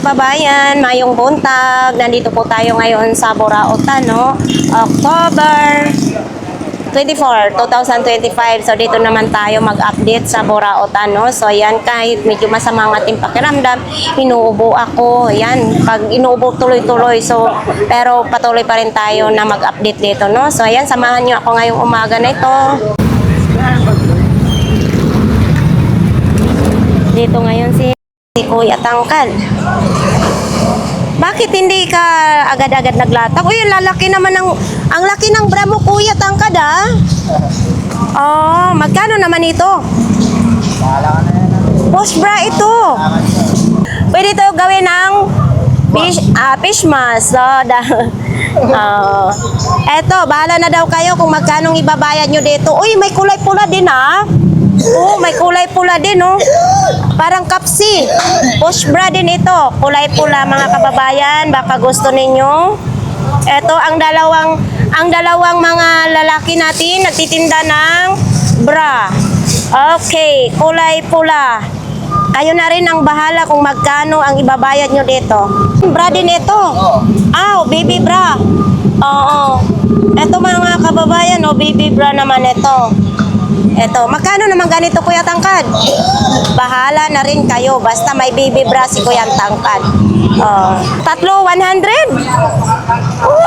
kababayan, mayong buntag. Nandito po tayo ngayon sa Burautan, no? October 24, 2025. So dito naman tayo mag-update sa Burautan, no? So yan, kahit medyo masama ang ating pakiramdam, inuubo ako. Yan, pag inuubo tuloy-tuloy. So pero patuloy pa rin tayo na mag-update dito, no? So ayan, samahan niyo ako ngayong umaga na ito. Dito ngayon si Kuya Tangkad. Bakit hindi ka agad-agad naglatag? Uy, lalaki naman ang laki ng bra mo, Kuya Tangkad, ah. Oh, magkano naman ito? Post bra ito. Pwede ito gawin ng fish mask. So, eto, bahala na daw kayo kung magkano ibabayad nyo dito. Uy, may kulay pula din, ah. Oh, may kulay pula din, oh. Parang kapsi. Push bra din ito. Kulay pula, mga kababayan. Baka gusto ninyo. Ito ang dalawang mga lalaki natin nagtitinda ng bra. Okay, kulay pula. Kayo na rin ang bahala kung magkano ang ibabayad nyo dito. Bra din ito. Ah, baby bra. Oo. Ito mga kababayan, oh, baby bra naman ito. Eto, magkano naman ganito, Kuya Tangkad? Bahala na rin kayo, basta may baby bra si Kuya Tangkad. Tatlo, 100?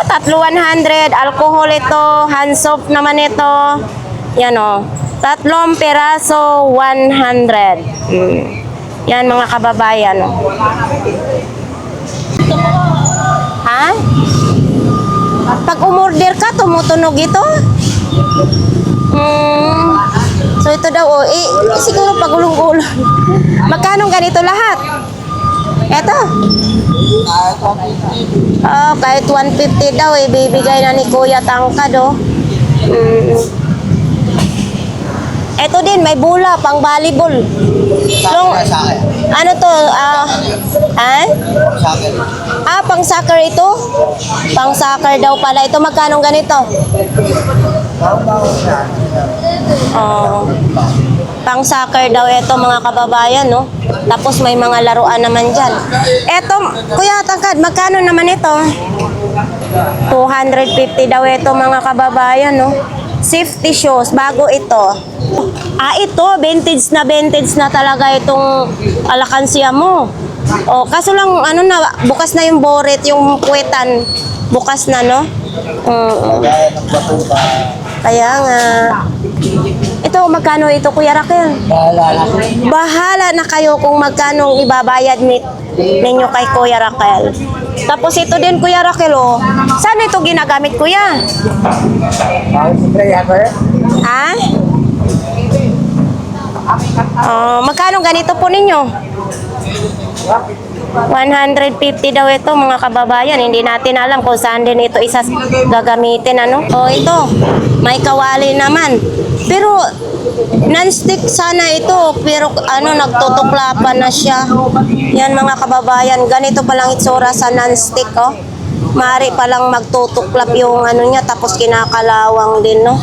Tatlo, 100. Alcohol ito, hand soap naman ito. Yan o. Tatlong peraso, 100. Yan mga kababayan. Ha? Pag umorder ka, tumutunog ito? So ito daw, oh, siguro pagulong-ulong. Magkano ganito lahat? Eto. Oh, kahit 150 daw, bibigay na ni Kuya Tangkad, oh. Eto din, may bula, pang volleyball. Ano to? Pang soccer ito? Pang soccer daw pala. Ito, magkano ganito? Pang soccer daw ito, mga kababayan, no? Tapos may mga laruan naman dyan. Eto, Kuya Tangkad, magkano naman ito? 250 daw ito, mga kababayan, no? Safety shoes, bago ito. Ito, vintage na talaga itong alakansya mo. Kaso lang, bukas na yung boret, yung puwetan. Bukas na, no? Kaya nga. Ito, magkano ito, Kuya Raquel? Bahala na kayo kung magkano ibabayad ninyo kay Kuya Raquel. Tapos ito din, Kuya Raquel, oh. Saan ito ginagamit, Kuya? Ha? Magkano ganito po ninyo? 150 daw ito, mga kababayan. Hindi natin alam kung saan din ito isa gagamitin, ano? Ito, may kawali naman. Pero non-stick sana ito, pero nagtutuklapan na siya. Yan, mga kababayan, ganito palang itsura sa non-stick, oh. Maaari palang magtutuklap yung niya, tapos kinakalawang din, no?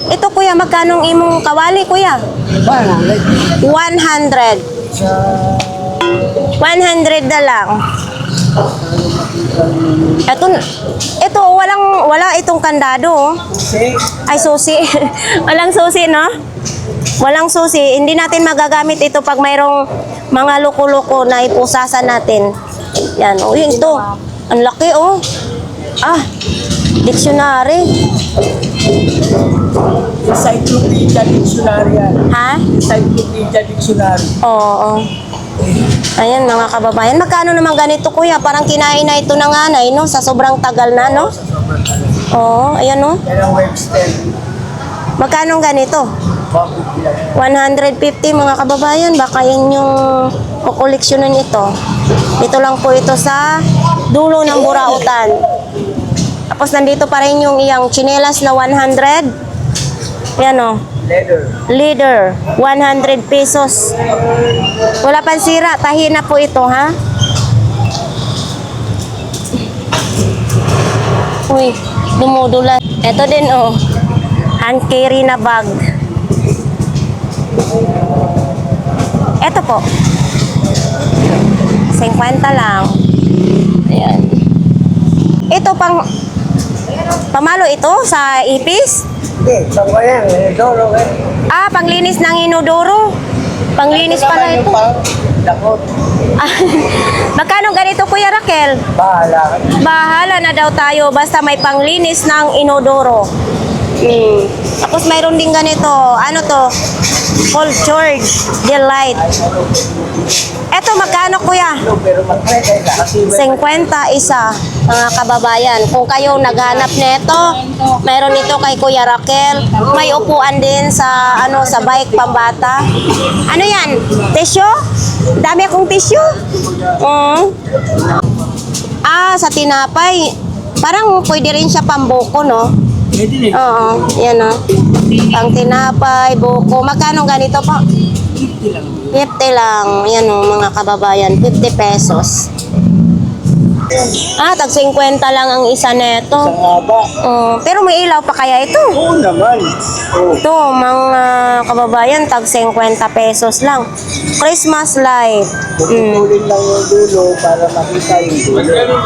Ito, Kuya, magkano imong kawali, Kuya? 100. 100 na lang. Ito wala itong kandado, oh. Ay, susi. Walang susi, no? Walang susi. Hindi natin magagamit ito pag mayroong mga loko-loko na ipusasan natin. Yan, oh, yun ito. Ang laki, oh. Dictionary. Encyclopedia Dictionary yan. Ha? Encyclopedia Dictionary. Oo. Ayan, mga kababayan. Magkano naman ganito, Kuya? Parang kinain na ito ng anay, no? Sa sobrang tagal na, no? Oo, ayan, no? Yan ang Webster. Magkano ganito? 150, mga kababayan. Baka yan yung kukoleksyonan ito. Ito lang po ito sa dulo ng Burautan. Tapos nandito pa rin yung iyang chinelas na 100. Yan, o. Leader. 100 pesos. Wala pang sira. Tahi na po ito, ha? Uy, dumudulas. Ito din, oh. Hand carry na bag. Ito po? 50 lang. Ayan. Ito pamalo ito sa ipis? Hindi, saan yan? Dolo eh. Ah, panglinis ng inodoro. Panglinis pala ito. Dakot. Ah, magkano ganito, Kuya Raquel? Bahala ka. Bahala na daw tayo basta may panglinis ng inodoro. Tapos mayroon din ganito. Ano to? Cultured Delight. Eto, magkano, Kuya? Pero mag-try ka kasi 50 isa, mga kababayan. Kung kayo naghanap nito, mayroon ito kay Kuya Raquel. May upuan din sa sa bike pambata. Ano yan? Tissue? Dami akong tissue. Sa tinapay. Parang pwede rin siya pambuko, no? pwede din. Oo, yan o. Pang tinapay, buko. Magkano ganito po? 50 lang. 50 lang. Yan o, mga kababayan. 50 pesos. Tag 50 lang ang isa neto. Sa haba. Pero may ilaw pa kaya ito? Oo naman. Oo. Ito, mga kababayan, tag 50 pesos lang. Christmas light. Pupulin lang yung dulo para makita yung dulo.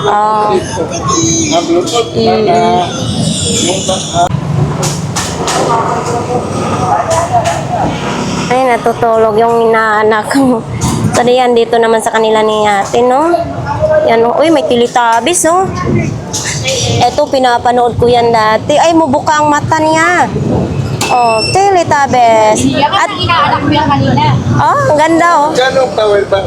Ay, natutulog yung inaanak ko. So, yan, dito naman sa kanila ni ate, no? Yan, oh. Uy, may Teletubbies, oh. Eto, pinapanood ko yan dati. Ay, mubuka ang mata niya. Oh, Teletubbies. At inaanak mo yan kanina. Ang ganda, oh. Ganong tawel ba?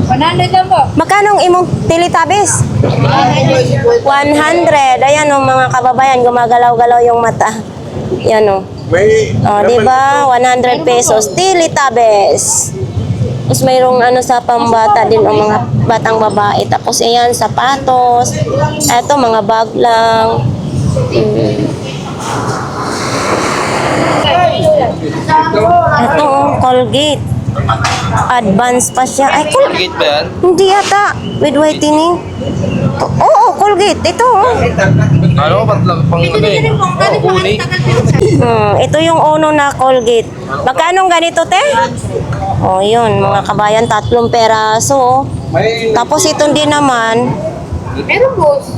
100 lang po. Magkano ang imong Teletubbies? 100. Ayan, oh, mga kababayan, gumagalaw-galaw yung mata. Yan, oh. May... Di ba? 100 pesos. Teletubbies. Tapos mayroong sa pambata din o mga batang babae. Tapos ayan, sapatos. Eto, mga bag lang. Eto, Colgate. Advance pa siya. Ay, Colgate ba yan? hindi yata. With whitening. Oo, Colgate. Ito, oh. Ano ko, ba't lang pang ano eh? Uni? Ito yung uno na Colgate. Magkano ganito, te? Yun, mga kabayan, 3 peraso. Oh. May... Tapos ito din naman, Meron boss.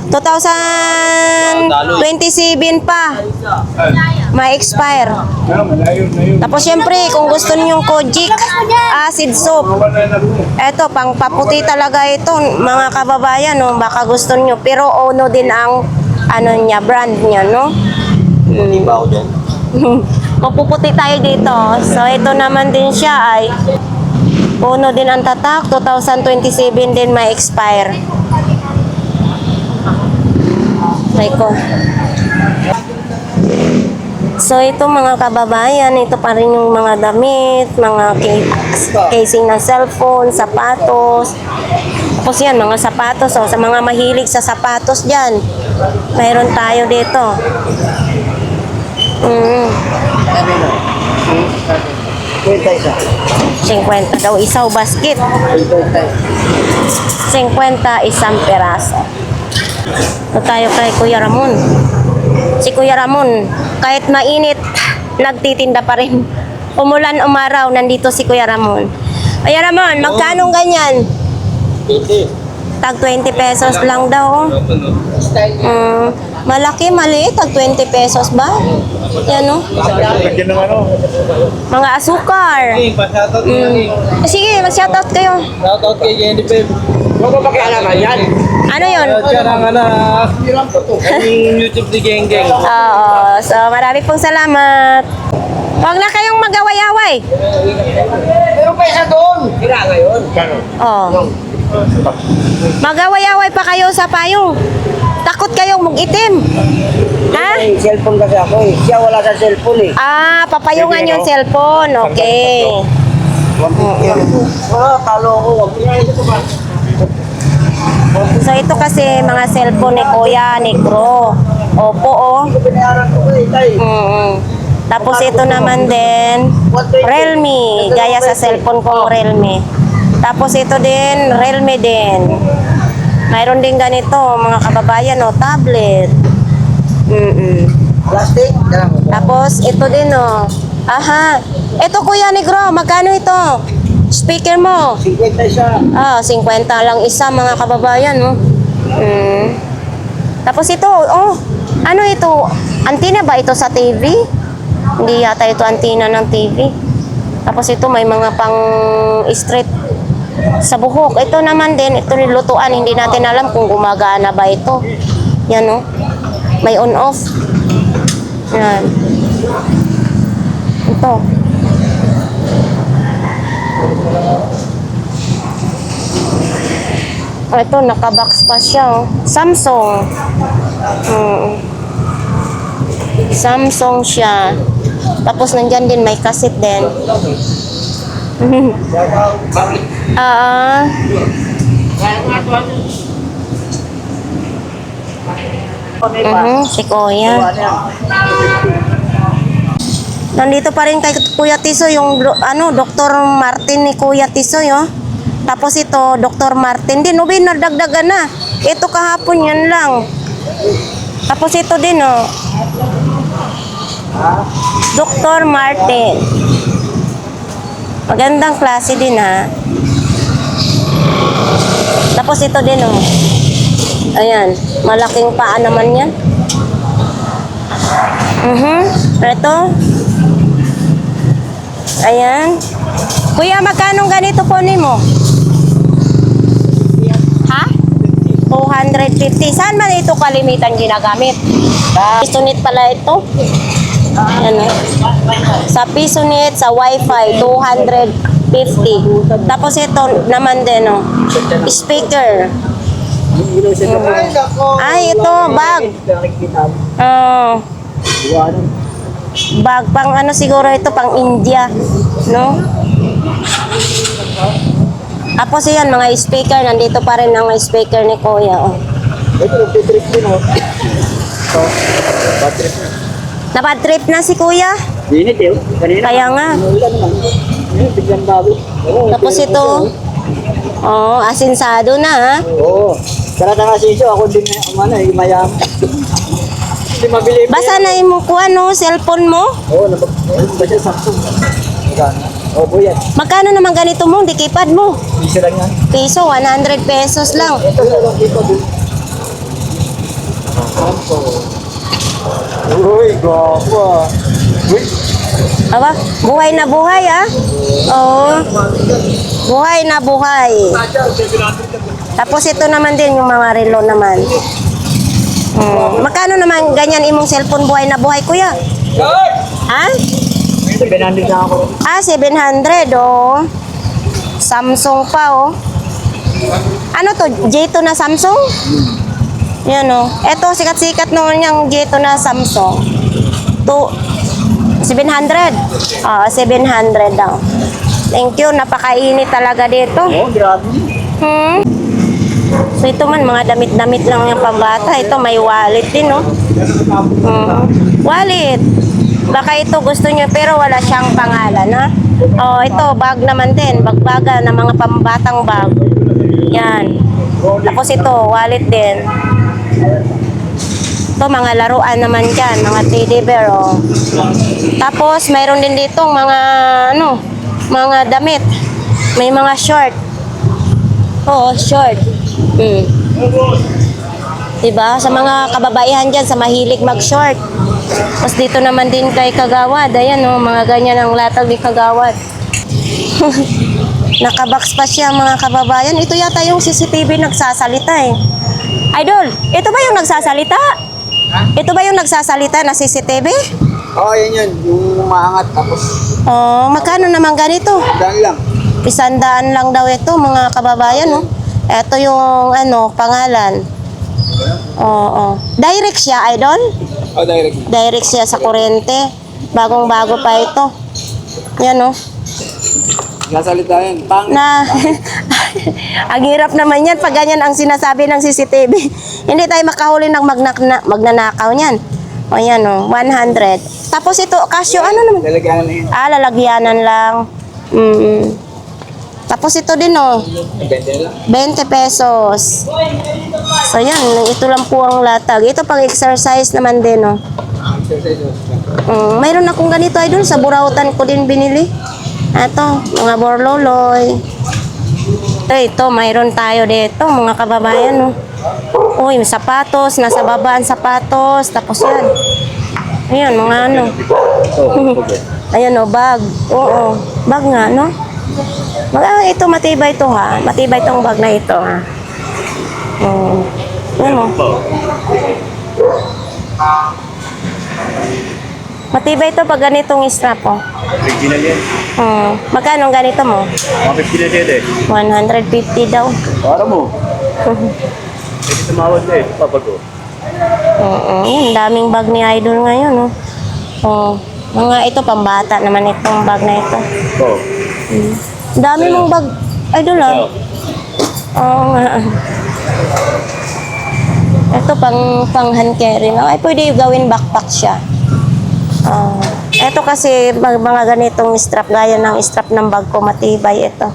2027 pa. Ma-expire. Tapos syempre, kung gusto niyo Kojic acid soap. Eto, pang paputi talaga ito, mga kababayan, no? Baka gusto niyo. Pero Ono din ang niya, brand niya, no? Hindi ba ako dyan? Mapuputi tayo dito. So, ito naman din siya ay Ono din ang tatak. 2027 din may expire. Ay ko. So, ito mga kababayan, ito pa rin yung mga damit, mga casing ng cellphone, sapatos. Tapos yan, mga sapatos. Sa mga mahilig sa sapatos dyan, mayroon tayo dito. 50 daw isaw basket. 50 isang peraso. Ito tayo kay Kuya Ramon. Si Kuya Ramon, kahit mainit, nagtitinda pa rin. Umulan, umaraw, nandito si Kuya Ramon. Kuya Ramon, magkano ganyan? Tag 20 pesos lang daw. Malaki, maliit. Tag 20 pesos ba? Yan, no? Lagyan ng ano? Mga asukar. Pa-shoutout ko yan eh. Sige, mag-shoutout kayo. Shoutout kay Jennifer. Huwag mo pakialaman yan. Ano yun? Siya ang yung YouTube ni Geng Geng. Oo. So, marami pong salamat. Huwag na kayong mag-away-away. Pero pa isa doon. Kira ngayon. Gano'n? Oh. Mag-away-away pa kayo sa payong. Takot kayong mag-itim. Ha? May cellphone kasi ako eh. Siya wala sa cellphone eh. Papayungan yung cellphone. Okay. Talo ko. So, ito kasi mga cellphone ni Kuya, ni Gro. Opo, oh. Binayaran ko eh, tay. Tapos ito naman din, Realme. Gaya sa cellphone kong Realme. Tapos ito din, Realme din. Mayroon din ganito, mga kababayan, oh, tablet. Plastic? Tapos ito din, oh, Aha. Ito Kuya Negro, magkano ito? Speaker mo. 50 siya. 50 lang isa mga kababayan, no? Tapos ito, ano ito? Antina ba ito sa TV? Hindi yata ito antina ng TV. Tapos ito may mga pang street sa buhok. Ito naman din, ito nilutuan. Hindi natin alam kung gumagana ba ito. Yan, no? May on-off. Yan. Ito. Ito, nakabox pa siya, oh. Samsung. Samsung siya. Tapos nandyan din, may cassette din. Si Kuya. Nandito pa rin kay Kuya Tisoy yung Dr. Martin ni Kuya Tisoy, oh. Tapos ito, Dr. Martin din. Ubi, nadagdagan na. Ito kahapon yan lang. Tapos ito din, oh. Dr. Martin. Magandang klase din, ha. Tapos ito din, oh. Ayan. Malaking paa naman yan. Ito. Ayan. Kuya, magkano ganito po mo? Ha? 250. Saan man ito kalimitan ginagamit? Pisonit pala ito. Ano? Sa Pisonit, sa Wi-Fi, 250. Tapos ito naman din, oh. Speaker. Ay, ito, bag. Bag pang ano siguro ito, pang India, no? Tapos yan, mga speaker, nandito pa rin ang speaker ni Kuya, oh. Napad trip na si Kuya? Init eh. Kanina. Kaya nga. Biglang bago. Tapos ito, asinsado na, ha? Oo. Karata nga siso, ako din mayam. Hindi mabili. Basta na mo kuha, no, cellphone mo? Oo, nabagay Samsung. Oo, buyan. Magkano naman ganito mo, di keypad mo? Piso lang yan. Piso, 100 pesos lang. Ito lang dito. Uy, gwapo. Uy. Aba, buhay na buhay, ah. Oo. Buhay na buhay. Tapos ito naman din yung mga relo naman. Magkano naman ganyan imong cellphone buhay na buhay, Kuya? Ha? 700 na ako. 700, oh. Samsung pa, oh. Ano to? J2 na Samsung? Yan, oh. Ito, sikat-sikat naman yung J2 na Samsung. 700. 700 daw. Thank you. Napakainit talaga dito. Oo, grabe. So ito man, mga damit-damit lang yung pambata. Ito may wallet din, no? Wallet. Baka ito gusto nyo pero wala siyang pangalan, ha? Ito, bag naman din. Bagbaga na mga pambatang bag. Yan. Tapos ito, wallet din. Ito, mga laruan naman dyan. Mga teddy bear, oh. Tapos, mayroon din dito mga, mga damit. May mga short. Oo, short. Diba? Sa mga kababaihan dyan, sa mahilig mag-short. Tapos dito naman din kay Kagawad. Ayan, oh, mga ganyan ang latag ni Kagawad. Nakabox pa siya, mga kababayan. Ito yata yung CCTV nagsasalita, eh. Idol, ito ba yung nagsasalita? Ito ba yung nagsasalita na CCTV? Oo, yan yun. Yung maangat tapos Magkano naman ganito? daan lang. 100 lang daw ito, mga kababayan, no? Ito yung, pangalan. Oo. Direct siya, Idol? Oh, direct. Direct siya sa kuryente. Bagong-bago pa ito. Yan, no? Nasalita yan. Pang. Na, ang hirap naman yan pag ganyan ang sinasabi ng CCTV. Hindi tayo makahuli ng magnanakaw niyan. O yan, o, 100. Tapos ito, Casio, ano naman? Lalagyan na yun. Lalagyanan lang. Tapos ito din, o, 20 lang. 20 pesos. So yan, ito lang po ang latag. Ito pang exercise naman din, o. Exercise. Mayroon akong ganito idol, sa Burautan ko din binili. Ito, mga borloloy. Ito, mayroon tayo dito, mga kababayan. Oh. Uy, sapatos, nasa baba ang sapatos. Tapos yan. Ayan, mga ano. Ayan o, bag. Oo, bag nga, no? Ito, matibay ito ha. Matibay itong bag na ito ha. Ayan o. Matibay ito pag ganitong strap o. Original yan. Magkano ang ganito mo? 150 na dito eh. 150 daw. Para mo. Pwede tumawad na eh. Papago. Ang daming bag ni Idol ngayon, no? Mga ito, pambata naman itong bag na ito. Oo. Ang dami mong bag, Idol, ah. Oo nga. Ito, pang hand carry. Ay, pwede gawin backpack siya. Ito kasi, mga ganitong strap, gaya ng strap ng bag ko, matibay ito.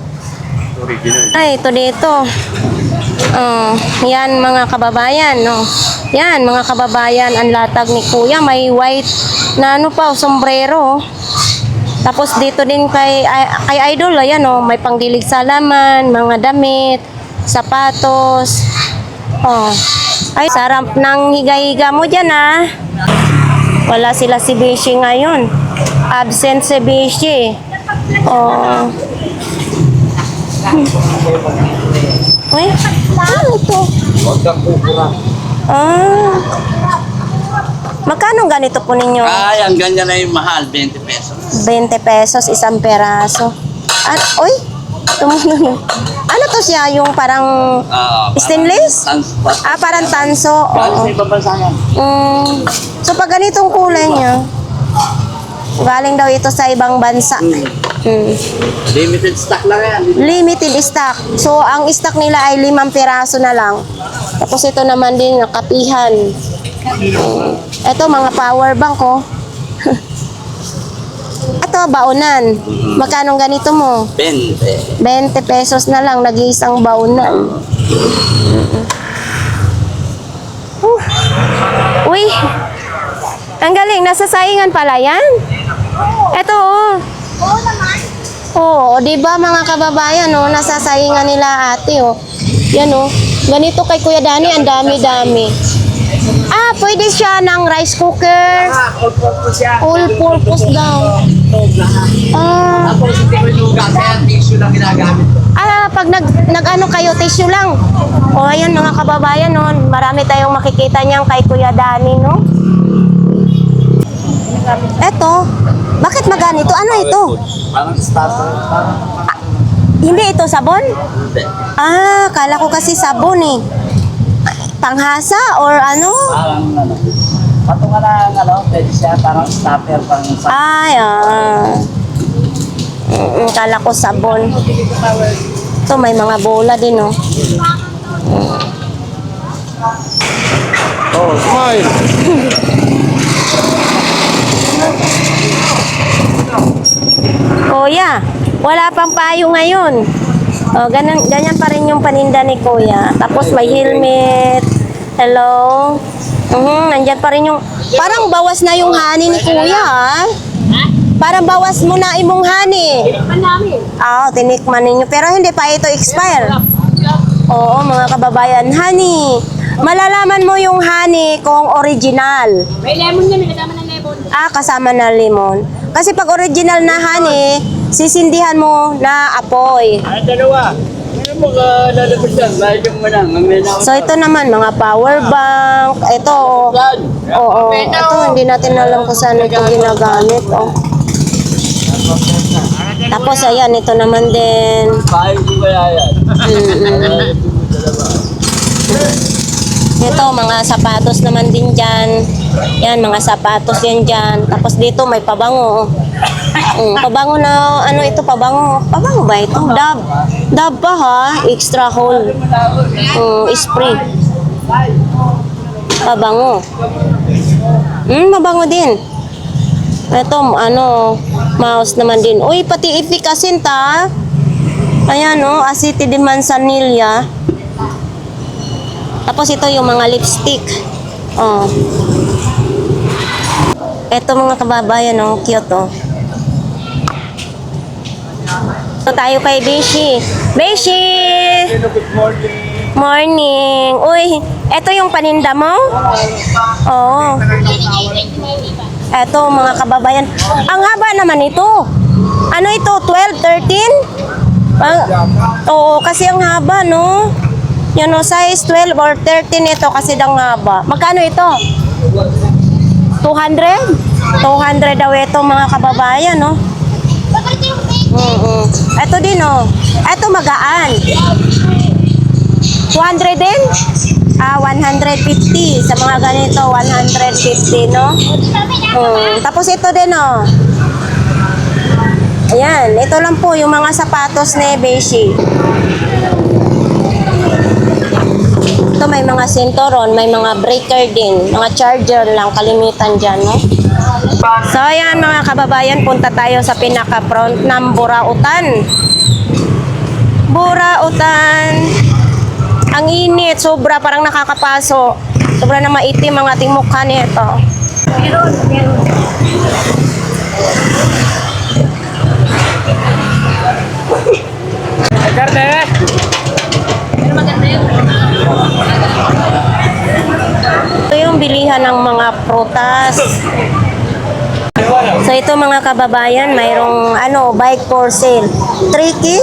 Original. Ay, ito dito. Yan mga kababayan, no. Yan mga kababayan, ang latag ni Kuya may white na ano pa, sombrero. Tapos dito din kay Idol, ayan oh, may pangdilig sa laman, mga damit, sapatos. Ay, sarap ng higa-higa mo dyan ah. Wala sila si Bishi ngayon. Absent si Bishi. Uy, ano ito? Huwag kang kukurang. Magkano ganito po ninyo? Ay, ang ganyan na yung mahal, 20 pesos. 20 pesos, isang peraso. Uy, tumunog. Ano to siya? Yung parang stainless? Parang tanso. Galing sa ibang bansa yan. So, pag ganitong kulay niya, galing daw ito sa ibang bansa. Limited stock lang yan. Limited stock. So, ang stock nila ay 5 piraso na lang. Tapos ito naman din, kapihan. Ito, mga power bank, oh. Ito, baonan. Magkano ganito mo? 20. 20 pesos na lang, nag-iisang baonan. Uy, ang galing, nasa saingan pala yan. Ito, oh. Oo naman. Oo, di ba mga kababayan, oh, nasa saingan nila ate, oh. Yan, oh. Ganito kay Kuya Dani, ang dami-dami. Pwede siya ng rice cooker. All-purpose yan. All purpose daw. Tapos hindi ko yung kaya tissue lang ginagamit ko. Pag nag-ano kayo, tissue lang. Ayan mga kababayan, no? Marami tayong makikita niyan kay Kuya Dani, no? Eto, bakit maganito? Ano ito? Parang starter. Hindi ito sabon? Hindi. Kala ko kasi sabon eh. Panghasa or ano? Parang patunga na pwede siya parang stopper pang Kala ko sabon. Ito may mga bola din, no? Oh, smile. Kuya, wala pang payo ngayon. Ganyan pa rin yung paninda ni Kuya. Tapos may helmet. Hello? Nandyan pa rin yung... Parang bawas na yung honey ni Kuya, ha? Parang bawas mo na imong honey. Tikman namin. Tinikman ninyo. Pero hindi pa ito expire. Oo, mga kababayan. Honey. Malalaman mo yung honey kung original. May lemon yan, may kasama ng lemon. Kasama na lemon. Kasi pag original na honey, sisindihan mo na apoy. Dalawa. Ano mo ka lalabas yan? Dahil yung manang. So ito naman, mga power bank. Ito, ito, hindi natin alam kung saan ito ginagamit. Tapos ayan, ito naman din. Kahit ko kaya yan. Ito, mga sapatos naman din dyan. Yan, mga sapatos yan dyan. Tapos dito may pabango. Pabango na, ano ito, pabango. Pabango ba ito? Dab pa ha? Extra whole. Spray. Pabango. Mabango din. Ito, mouse naman din. Uy, pati efficacy ta. Ayan, Aceti de Manzanilla. Tapos ito yung mga lipstick. Ito mga kababayan, oh, cute, oh. So, tayo kay Beshi. Beshi! Good morning. Morning! Uy, ito yung paninda mo? Oo. Ito mga kababayan. Ang haba naman ito. Ano ito? 12, 13? Oo, kasi ang haba, no? Yan o, size 12 or 13 ito kasi ang haba. Magkano ito? 200? 200 daw ito mga kababayan, no? Ito din, oh. Ito magaan. 200 din? 150. Sa mga ganito, 150, no? Tapos ito din, oh. Ayan, ito lang po yung mga sapatos ni Beshi. Ito may mga sinturon, may mga breaker din, mga charger lang, kalimitan dyan, no? So, ayan mga kababayan, punta tayo sa pinaka-front ng Burautan. Burautan. Ang init, sobra, parang nakakapaso. Sobra na maitim ang ating mukha nito. Karne! Ito yung bilihan ng mga prutas. So ito mga kababayan, mayroong bike for sale. 3K,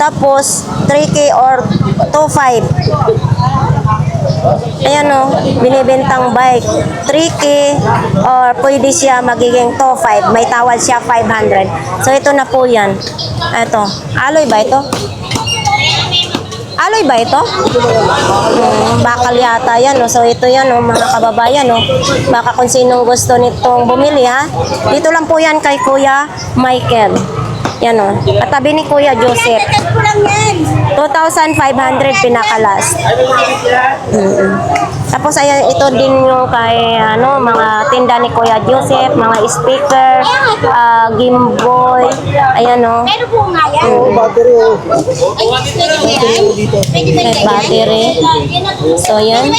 tapos 3K or 2.5. Ayan o, binibentang bike. 3K or pwede siya magiging 2.5. May tawad siya 500. So ito na po yan. Ito, alloy ba ito? Alloy ba ito? Bakal yata yan. No? So ito yan mga kababayan. No? Baka kung sinong gusto nitong bumili ha. Dito lang po yan kay Kuya Michael. Yan o. Katabi ni Kuya Joseph. 2,500 pinakalas. Tapos ayan, ito din yung kay mga tinda ni Kuya Joseph, mga speaker, Game Boy. Ayan o. Pero po nga yan. Battery, oh. Pwede ba yan? Pwede ba May battery. So yan.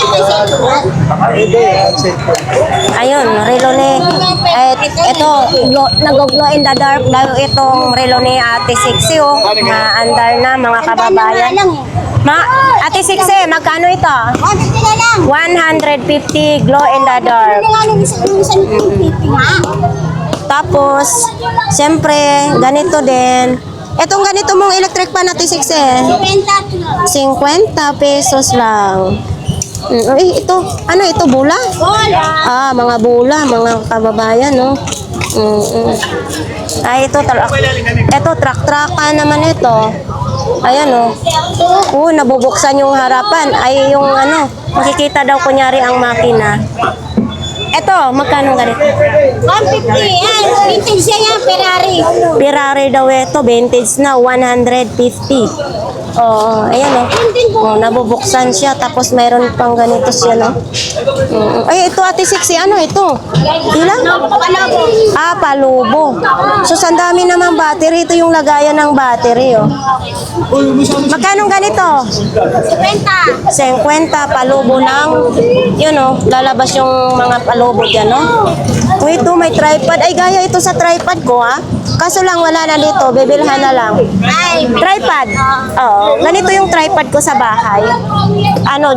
Ayun, relo ni. Ito, nag-glow in the dark daw itong relo ni Ate Sixi oh. Maandar na mga kababayan. Ate Sixi, magkano ito? 150 na lang. 150 glow in the dark. Ano nga nung isang 250 nga? Tapos, siyempre, ganito din. Itong ganito mong electric pan Ate Sixi. 50 50 pesos lang. Ito, ano ito, bula? Wala. Mga bula, mga kababayan, no? Ay, ito, truck-truckan naman ito. Ayan, oh. Nabubuksan yung harapan. Ay, yung makikita daw kunyari ang makina. Ito, magkano ganito? 150. Yan. Vintage siya yan. Ferrari. Ferrari daw ito, vintage na, 150. Oo, ayan nabubuksan siya, tapos mayroon pang ganito siya, no? Ay, ito Ate Sixi, ano ito? Ilan? Palubo. So, sandami naman battery, ito yung lagayan ng battery, oh. Magkano ganito? 50. 50, palubo ng, lalabas yung mga palubo dyan, no? Ito, may tripod. Ay, gaya ito sa tripod ko, ha? Kaso lang, wala na dito. Bibilhan na lang. Ay. Tripod. Oo. Ganito yung tripod ko sa bahay.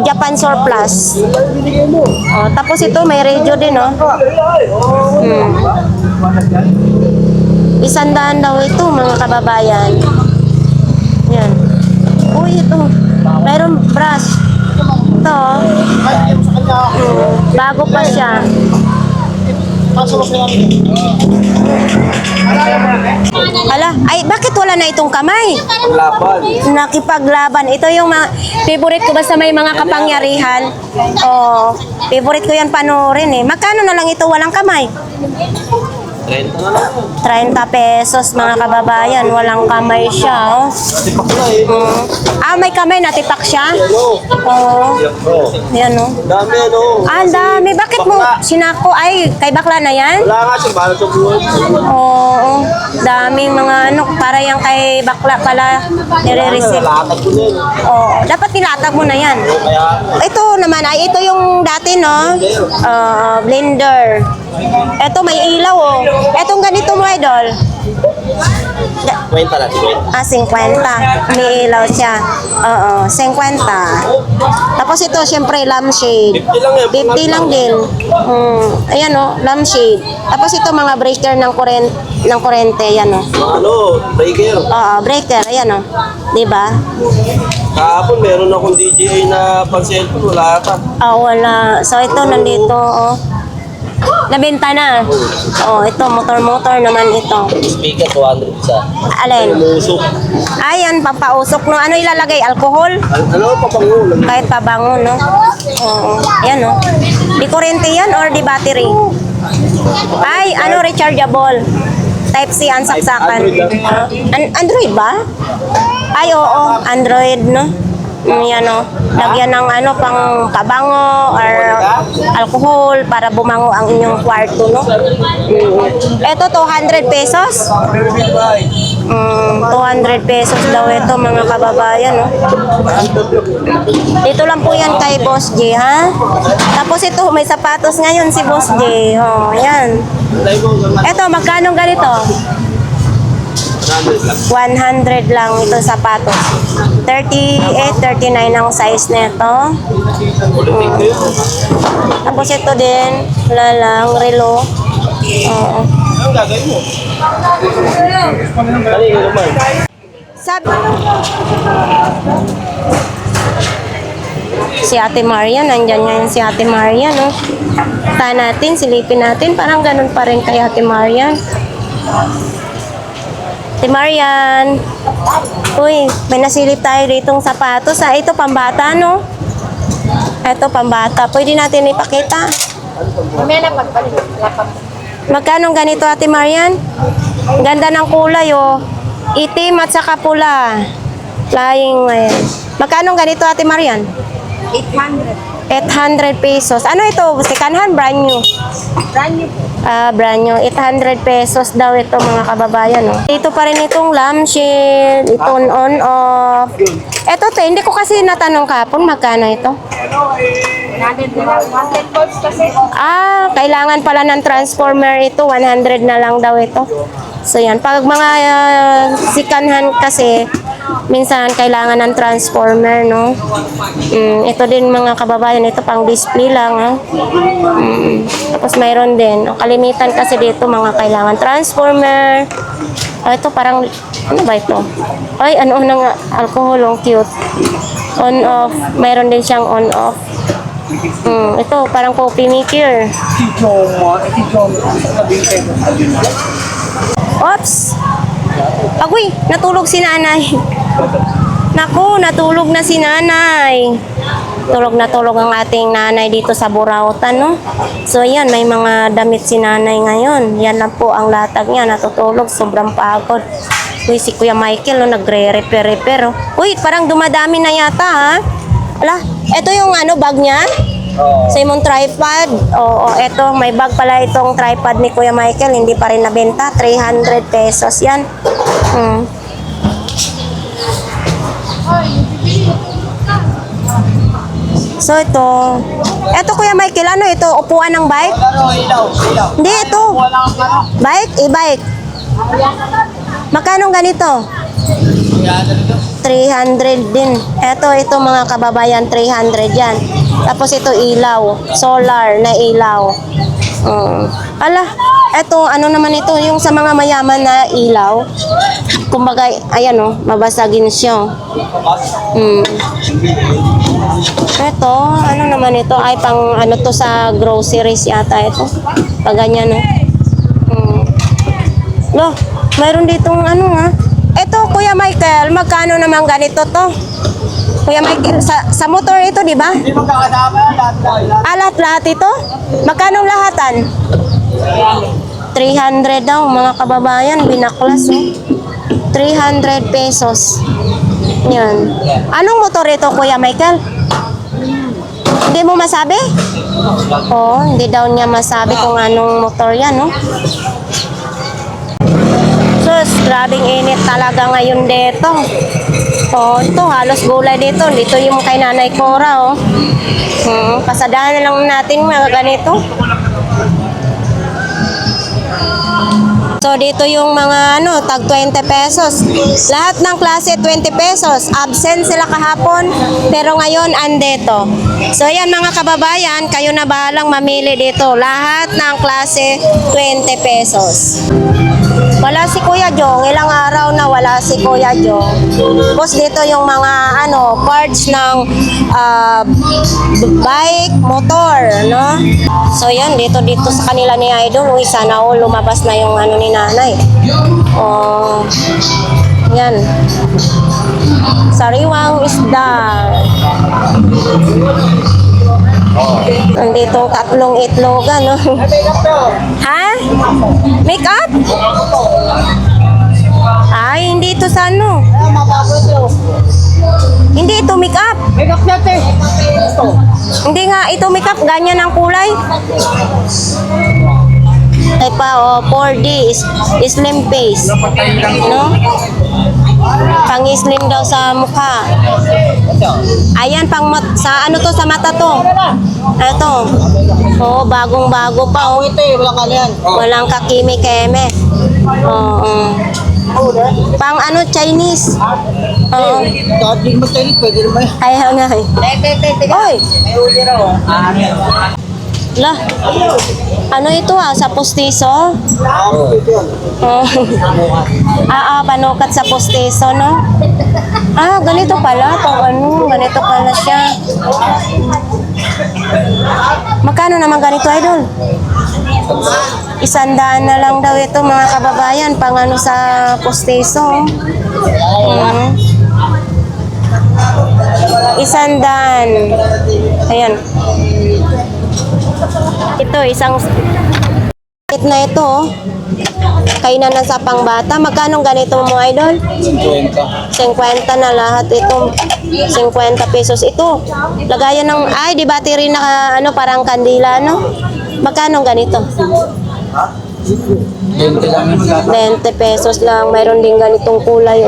Japan surplus. Tapos ito, may radio din, no? 100 daw ito, mga kababayan. Yan. Uy, ito. Mayroong brush. Ito. Bago pa siya. Hala, ay bakit wala na itong kamay? Laban. Nakipaglaban. Ito yung favorite ko basta may mga kapangyarihan. Favorite ko yan panoorin eh. Magkano na lang ito walang kamay? 30 pesos mga kababayan. Walang kamay siya. Tipak na eh. May kamay, natipak siya? Yan Dami, ano. Ang dami. Bakit mo sinako? Ay, kay bakla na yan? Wala nga siya, bahala sa buhay. Oo. Daming mga para yung kay bakla pala nire-receive. Lahat ko din. Dapat nilatag mo na yan. Kaya, Ito naman ito yung dati, no? Blender. Eto, may ilaw, oh. Etong ganito mo, idol. Kwenta lang, kwenta. 50. May ilaw siya. Oo, 50. Tapos ito, syempre, lampshade. 50 lang din. Ayan, oh, lampshade. Tapos ito, mga breaker ng kurente. Ayan, oh. Ano, breaker. Oo, breaker. Ayan, oh. Diba? Kahapon meron akong DJI na pang-cellphone, wala pa. Wala. So, ito, nandito, oh. Nabenta na. Oh, ito, motor-motor naman ito. Speaker, 200 isa. Alin? Musok. Ayan, pampausok, no? Ano ilalagay? Alcohol? Ano, papangulo? Kahit pabango, no? Oo. Ayan, no? Di kurente yan or di battery? Ay, ano, rechargeable. Type C ang saksakan. Android ba? Ay, oo. Android, no? Yan, no? Lagyan ng ano, pang pabango or alcohol para bumango ang inyong kwarto, no? Ito, 200 pesos? 200 pesos daw ito, mga kababayan, no? Dito lang po yan kay Boss J, ha? Tapos ito, may sapatos ngayon si Boss J. Oh, yan. Ito, magkano ganito? 100 lang ito sapatos. 38, 39 ang size nito. Tapos ito din, wala lang, relo. Oo. Ang gagawin mo? Ano yung naman? Sabi si Ate Maria, nandyan ngayon si Ate Maria, no? Tahan natin, silipin natin, parang ganun pa rin kay Ate Maria. Ate Marian. Uy, may nasilip tayo ditong sapatos. Ito pambata, no? Ito pambata. Pwede natin ipakita. Magkano ganito, Ate Marian? Ganda ng kulay, oh. Itim at saka pula. Flying ngayon. Magkano ganito, Ate Marian? 800 pesos. Ano ito? Second hand, brand new? Brand new po. Brand new. 800 pesos daw ito, mga kababayan. No? Dito pa rin itong lampshade, itong on-off. Ito, hindi ko kasi natanong kapon, magkano ito? 100 volts kasi. Kailangan pala ng transformer ito, 100 na lang daw ito. So yan, pag mga sikanhan kasi, minsan kailangan ng transformer, no? Ito din, mga kababayan, ito pang display lang, ha? Tapos mayroon din, kalimitan kasi dito mga kailangan transformer. Ito parang, ano ba ito? Ay, ano na nga, alcohol, ang cute. On-off, mayroon din siyang on-off. Ito, parang coffee maker. Oops! Agoy, natulog si nanay. Naku, natulog na si nanay. Tulog na tulog ang ating nanay dito sa Burautan, no? So, yan, may mga damit si nanay ngayon. Yan lang po ang latag niya, natutulog, sobrang pagod. Uy, si Kuya Michael, no, nagre-repair. Oh. Uy, parang dumadami na yata, ha? Ala, ito yung ano, bag niya? Sa imong tripod. Oo, eto, may bag pala itong tripod ni Kuya Michael, hindi pa rin nabenta. 300 pesos yan. So ito Kuya Michael, ano ito? Upuan ng bike? Hindi, ito. Bike? E-bike. Magkano ganito? 300 din. Ito mga kababayan, 300 yan. Tapos ito ilaw, solar na ilaw. Ala, ito ano naman ito, yung sa mga mayaman na ilaw. Kumbaga, ayan oh, mabasagin siya. Ito, ano naman ito? Ay, pang ano to sa groceries yata ito. Pag ganyan, no? Lo, mayroon ditong ano ha? Ito, Kuya Michael, magkano naman ganito to? Kuya Michael, sa motor ito, di ba? Hindi magkakasama yan, Lahat ito? Magkano lahatan? 300 daw, mga kababayan, binaklas, oh. 300 pesos. Yan. Anong motor ito, Kuya Michael? Hindi mo masabi? Oo, hindi daw niya masabi kung anong motor yan, no? Sus, grabing init talaga ngayon dito. Oh, ito, halos gulay dito. Dito yung kay Nanay Cora, oh. Pasadahan na lang natin mga ganito. So dito yung mga tag 20 pesos. Lahat ng klase 20 pesos. Absent sila kahapon, pero ngayon andito. So ayan mga kababayan, kayo na bahalang mamili dito. Lahat ng klase 20 pesos. Wala si Kuya Jong, ilang araw na wala si Kuya Jong. Tapos dito yung mga parts ng bike, motor, no? So yan, dito sa kanila ni Idol, uy, sana all lumabas na yung ni nanay. Oh, yan. Sariwang isda. Nandito tatlong itlog, ano? Ha? Make up? Ay, hindi ito sa ano. Hindi ito make up. Make up natin. Hindi nga ito make up, ganyan ang kulay. Ay pa, 4D, slim face. No? Pang-slim daw sa mukha. Ayan, sa ano to, sa mata to. Ito. Oo, bagong-bago pa. Oh. Walang ano yan. Walang kakimi-keme. Oo. Pang Chinese. Oo. Kahit di mo tayo, pwede naman. Ayaw nga eh. Oy! May uli raw. Lah, ano ito sa postiso? Oh. Panukat sa postiso, no? Ganito pala. Ganito pala siya. Magkano naman ganito, Idol? 100 na lang daw ito, mga kababayan, pang sa postiso. 100. Ayan. Ito, isang na ito. Kainan na sa pangbata. Magkano ganito mo, Idol? 50 na lahat ito. 50 pesos ito. Lagayan ng, di battery na parang kandila, no? Magkano ganito? 20 pesos lang. Mayroon din ganitong kulay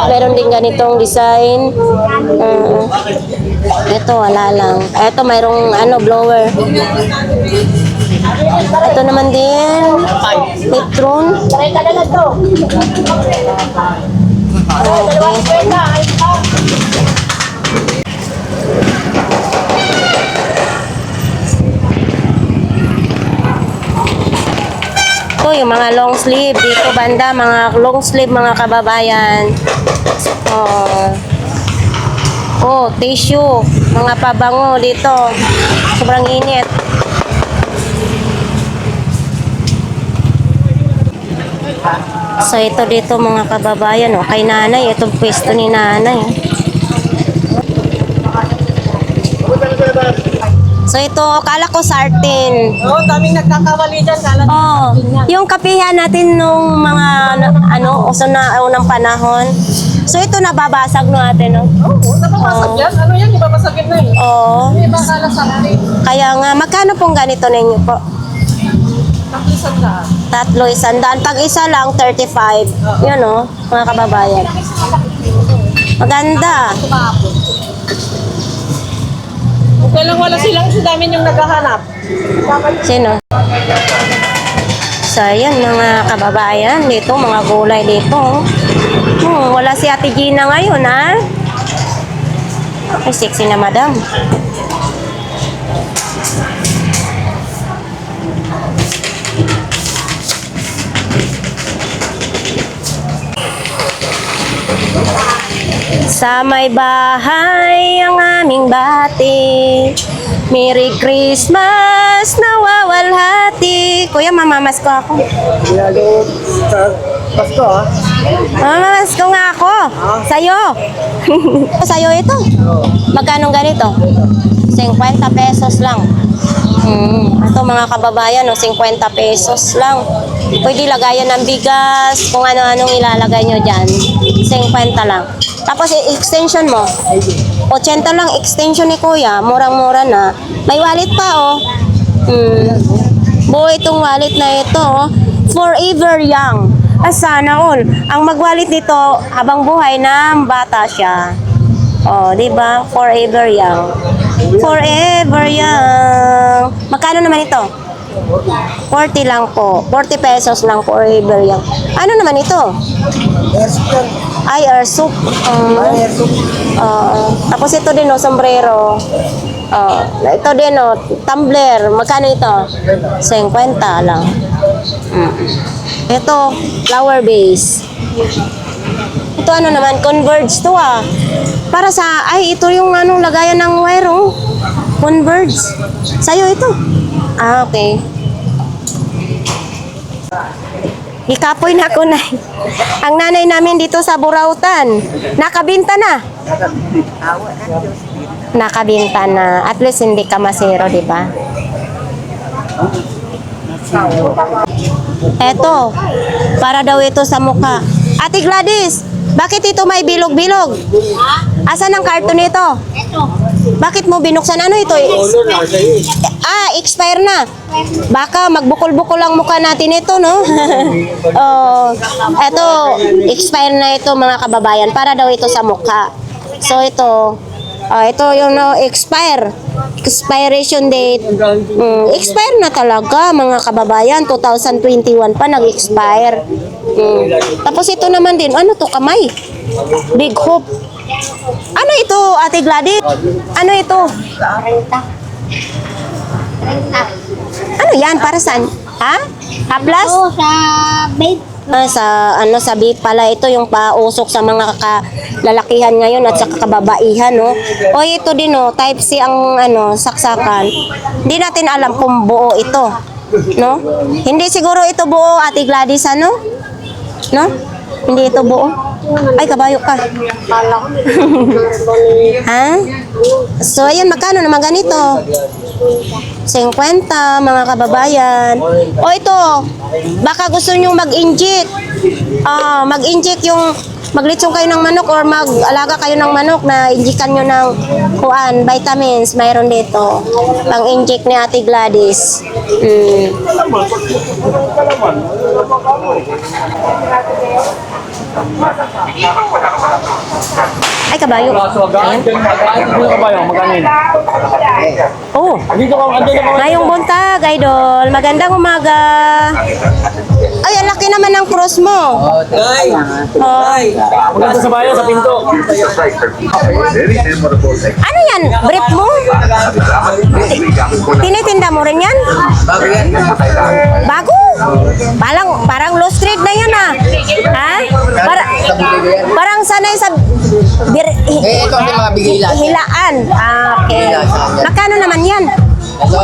mayroon din ganitong design. Ito wala lang. Ito mayroong blower. Ito naman din Metron. Ito yung mga long sleeve dito banda, mga long sleeve mga kababayan. Tissue, mga pabango dito. Sobrang init. So ito dito mga kababayan, kay nanay, itong pwesto ni nanay. So ito, kala ko sartin. Daming nagkakamali dyan. Yung kapihan natin nung mga uso na unang panahon. So ito nababasag no ate, no? Nababasag yan? Ano yan? Ibabasagin na eh. Oo. Hindi ba kala sa akin? Kaya nga, magkano pong ganito ninyo po? 300. 300. Pag isa lang, 35. Yun mga kababayan. Maganda. Okay lang, wala silang dami yung naghahanap. Sino? So, ayan mga kababayan. Dito, mga gulay dito. Wala si Ate Gina ngayon, ha? Ay, sexy na madam. Sa may bahay ang aming bati. Merry Christmas, nawawalhati. Kuya, mamamas ko ako. Ginagawa sa Pasko ha? Mamamas ko nga ako. Sa'yo. Sa'yo ito. Magkano ganito? 50 pesos lang. Ito mga kababayan, 50 pesos lang. Pwede lagayan ng bigas, kung ano-anong ilalagay nyo dyan. 50 lang. Tapos extension mo, 80 lang extension ni Kuya, murang-mura na. May wallet pa Buo itong wallet na ito, Forever Young. Sana all. Ang mag-wallet nito habang buhay na bata siya. Di ba? Forever Young. Forever Young. Magkano naman ito? 40 lang po. 40 pesos lang po forever yan. Ano naman ito? Ay, air soup. Tapos ito din, oh, sombrero. Ito din, oh, tumbler. Magkano ito? 50 lang. Ito, flower base. Ito ano naman, Converge to ah. Para sa, ay, ito yung anong lagayan ng wire, oh. Converge. Sa'yo ito. Ah, okay. Ikapoy na ako na. Ang nanay namin dito sa Burautan, nakabinta na. Nakabinta na. At least hindi ka masero, di ba? Eto, para daw ito sa mukha. Ate Gladys, bakit ito may bilog-bilog? Asan ang karton nito? Ito. Bakit mo binuksan? Ano ito? Expire na. Baka magbukol-bukol ang mukha natin ito, no? Eto, expire na ito mga kababayan. Para daw ito sa mukha. So ito, ito yung expire. Expiration date. Expire na talaga mga kababayan. 2021 pa nag-expire. Tapos ito naman din, ano to, kamay? Big Hope. Ano ito, Ate Gladys? Ano ito? 30. Ano yan? Para saan? Ha? Haplas? Ito sa bed. Sa beef pala, ito yung pausok sa mga lalakihan ngayon at sa kababaihan, no? O ito din, no, type C ang saksakan. Hindi natin alam kung buo ito, no? Hindi siguro ito buo, Ate Gladys, ano? No? Hindi ito buo. Ay, kabayo ka. Ha? So, ayan, magkano naman ganito? 50, mga kababayan. O ito, baka gusto nyo mag-inject. Mag-inject yung, maglitsong kayo ng manok or mag-alaga kayo ng manok na injikan nyo ng vitamins. Mayroon dito. Pang-inject ni Ate Gladys. Ay, kabayo. Ayan. Dito ka ba yung maganin? Oh, Dito ka, andun ka ba? ngayong buntag, idol. Magandang umaga. Ay, ang laki naman ng cross mo. Ay! Maganda sa bayan, sa pinto. Ano yan? Brief mo? Tinitinda mo rin yan? Bago yan. Bago? Parang low street na yan ah. Ha? Parang sanay sa Ito ang mga bigay lang. hilaan. Okay. Magkano naman yan? Ito,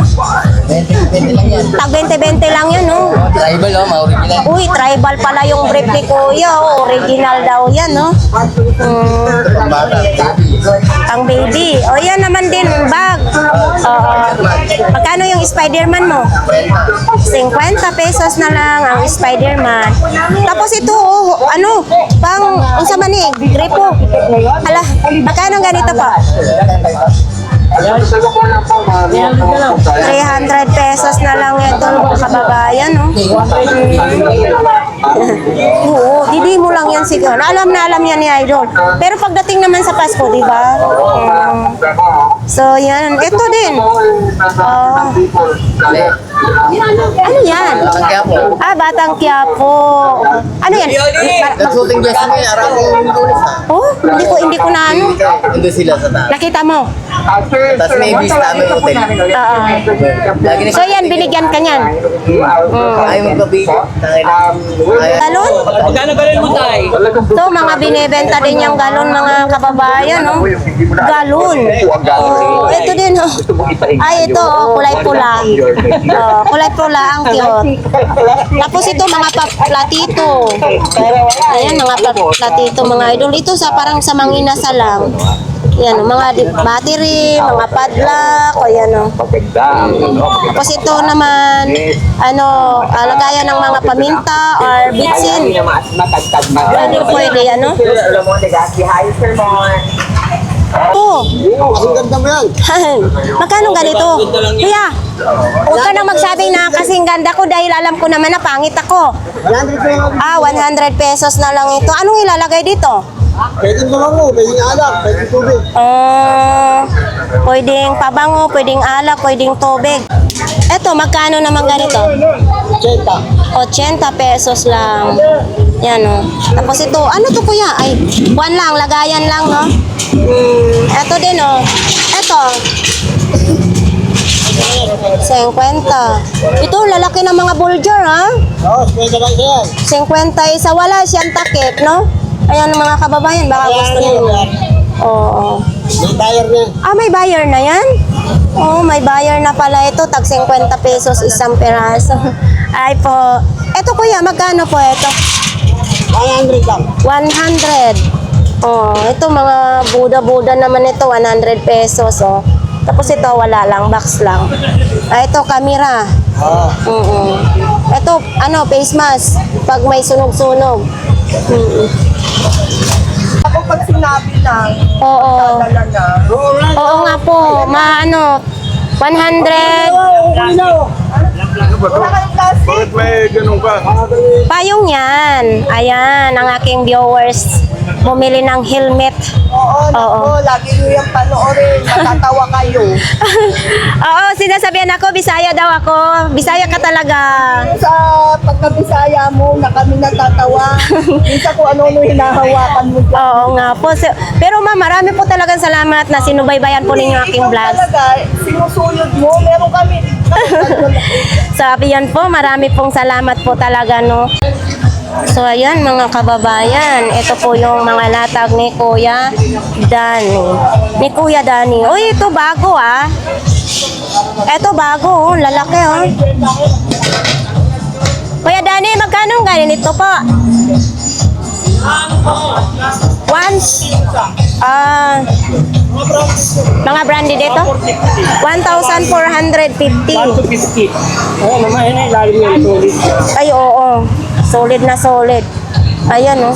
20 lang yan. Tag 20-20 lang yan, no? Tribal, ma-original. Uy, tribal pala yung brief ni Kuya. Oh. Original daw yan, no? Ang bata. Ang baby. O, yan naman din, bag. Magkano yung Spider-Man mo? 50 pesos na lang ang Spider-Man. Tapos ito, unsa man eh, gripo. Hala, magkano ganito pa? 300 pesos na lang ito, mga kababayan, no? Oo, didi mo lang yan siguro. Alam na alam yan ni Idol. Pero pagdating naman sa Pasko, di ba? So, yan. Ito din. Ano yan? Kaya po, Batang Quiapo. Ano yan? nag-shooting guest mo yung araw ng Lunes ha. Oh, hindi ko na ano. Nandun sila sa taas. Nakita mo? Tapos may vista may hotel. Oo. Lagi na So, yan, binigyan ka niyan. ayaw magpabigay. Galon? Magkano galon mo, tay? So, mga binibenta din yung galon, mga kababayan, no? Galon. Oh, ito din, oh. Ay, ito, oh, kulay pula. Oh, kulay pula, ang cute. Tapos ito, mga platito. Ayan, mga platito, mga idol. Ito sa parang sa manginasa lang. Yan, mga battery, mga padlock, o yan, o. Tapos ito naman, lagayan ng mga paminta or bitsin. Pwede, ano? Oh, Ang ganda mo yan. magkano ganito? Kuya, huwag ka nang magsabing na kasing ganda ko dahil alam ko naman na pangit ako. 100 pesos na lang ito. Anong ilalagay dito? Pwedeng bamango, pwedeng alak, pwedeng tubig. Pwedeng pabango, pwedeng alak, pwedeng tubig. Eto, magkano naman ganito? Cheta. 80 pesos lang. Yan o. Tapos ito, ano to kuya? Ay, buwan lang, lagayan lang, no? Eto din o. Eto. 50. Ito, lalaki ng mga bulger, ha? Oo, pwede lang yan. 50 isa. Wala siyang takip, no? Ayan mga kababayan, baka gusto niyo. Oo. May tire na. Ah, may buyer na yan? Oh, may buyer na pala ito. Tag 50 pesos isang peraso. Ay po. Ito kuya, magkano po ito? 100 lang. 100. Oh, ito mga buda-buda naman ito. 100 pesos, oh. Tapos ito, wala lang. Box lang. Ah, ito, camera. Oo. Ito, ano, face mask. Pag may sunog-sunog. Ako pag sinabi lang, Oo. dala na. Oo nga po. 100. Wala kayong plastic. Bakit may ganun ka? Payong yan. Ayan, ang aking viewers. Bumili ng helmet. Oo, Oo. naku, lagi nyo yung panoorin. Matatawa kayo. Oo, sinasabihan ako, Bisaya daw ako. Bisaya ka talaga. Sa pagkabisaya mo, na kami natatawa. Minsan kung ano-ano hinahawakan mo dyan. Oo nga po. Pero ma'am, marami po talagang salamat na sinubaybayan po ninyo aking Ikaw vlog. talaga, sinusuyod mo. Meron kami. Sabi yan po, marami pong salamat po talaga, no. So ayan mga kababayan, ito po yung mga latag ni Kuya Dani. Ni Kuya Dani. Uy, ito bago ah. Ito bago, oh, lalaki oh. Kuya Dani, magkano ang ganito po? Once? Mga branded ito? 1,450. 250. Oo, naman yun, ilalim yung solid. Ay, oo. Solid na solid. Ayan, oh.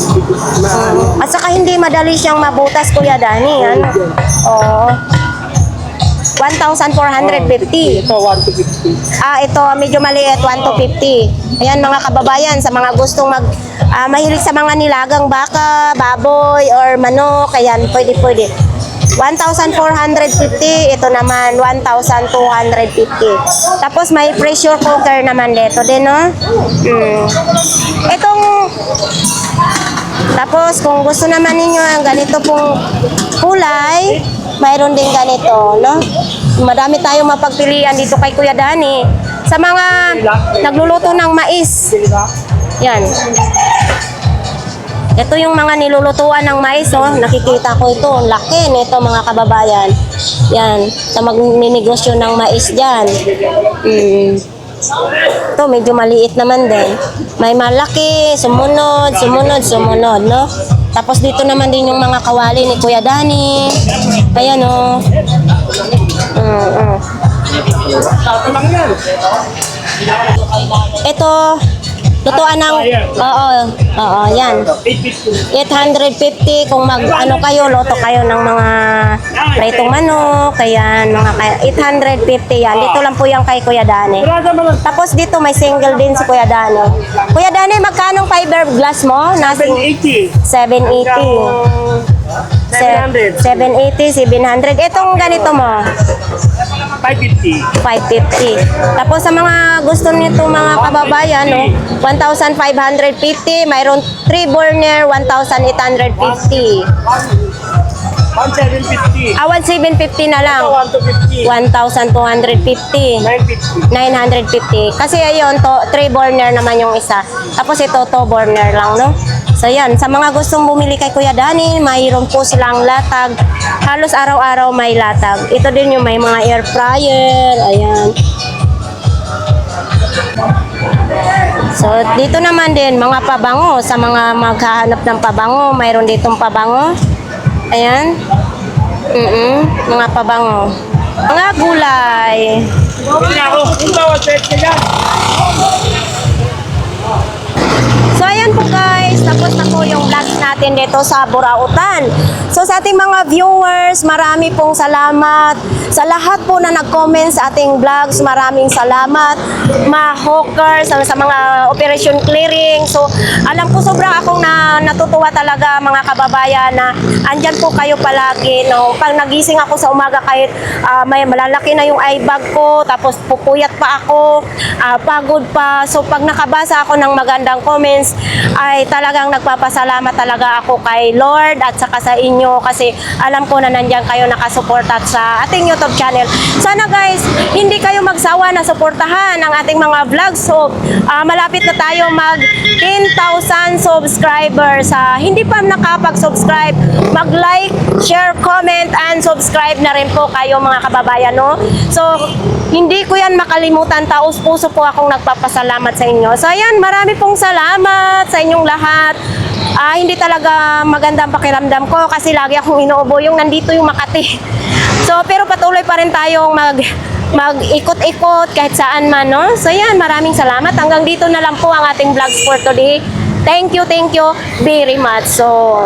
At saka hindi madali siyang mabutas, Kuya Dani. Ano? Oo. 1,450. Ito, 150. Ah, ito medyo maliit, 1,250. Ayan mga kababayan, sa mga gustong mahilig sa mga nilagang baka, baboy, or manok, ayan, pwede. 1,450, ito naman 1,250. Tapos may pressure cooker naman dito din, no? Tapos kung gusto naman ninyo ang ganito pong kulay, mayroon din ganito, no? Madami tayong mapagpilian dito kay Kuya Dani. Sa mga nagluluto ng mais. Yan. Ito yung mga nilulutuan ng mais, oh. Nakikita ko ito. Ang laki nito mga kababayan. Yan. Sa magninegosyo ng mais dyan. Ito, medyo maliit naman din. May malaki, sumunod, no? Tapos dito naman din yung mga kawali ni Kuya Dani. Ayan, oh. Ito, lutuan ng, oo, yan. 850 kung ano kayo, loto kayo ng mga pritong manok, kaya mga 850 yan. Dito lang po yan kay Kuya Dani. Tapos dito may single din si Kuya Dani. Kuya Dani, magkano fiberglass mo? 780. 780, 700. Itong ganito mo? 550. Tapos sa mga gusto nito mga kababayan, no, 1,550, mayroon 3 burner, 1,850. 1,750. 1,750 na lang. 1,250. 950. Kasi ayun, 3 burner naman yung isa. Tapos ito, 2 burner lang, no? So yan, sa mga gustong bumili kay Kuya Dani, mayroon po silang latag. Halos araw-araw may latag. Ito din yung may mga air fryer. Ayan. So dito naman din, mga pabango. Sa mga maghahanap ng pabango, mayroon ditong pabango. Ayan. Mga pabango. Mga gulay. So ayan po guys, tapos na po yung vlogs natin dito sa Burautan. So sa ating mga viewers, marami pong salamat. Sa lahat po na nag-comment sa ating vlogs, maraming salamat. Mga hawkers, sa mga operation clearing. So alam ko sobrang akong natutuwa talaga mga kababayan na andyan po kayo palagi. No? Pag nagising ako sa umaga kahit may malalaki na yung eye bag ko, tapos pupuyat pa ako, pagod pa. So pag nakabasa ako ng magandang comments, ay talagang nagpapasalamat talaga ako kay Lord at saka sa inyo kasi alam ko na nandiyan kayo nakasuporta sa ating YouTube channel. Sana guys, hindi kayo magsawa na suportahan ang ating mga vlogs. So malapit na tayo mag 10,000 subscribers. Hindi pa nakapag-subscribe, mag-like, share, comment, and subscribe na rin po kayo mga kababayan. No? So hindi ko yan makalimutan. Taos puso po akong nagpapasalamat sa inyo. So ayan, marami pong salamat sa inyong lahat. Hindi talaga maganda ang pakiramdam ko kasi lagi akong inuubo yung nandito yung Makati. So pero patuloy pa rin tayong mag-ikot-ikot kahit saan man, no? So yan, maraming salamat. Hanggang dito na lang po ang ating vlogs for today. Thank you very much. So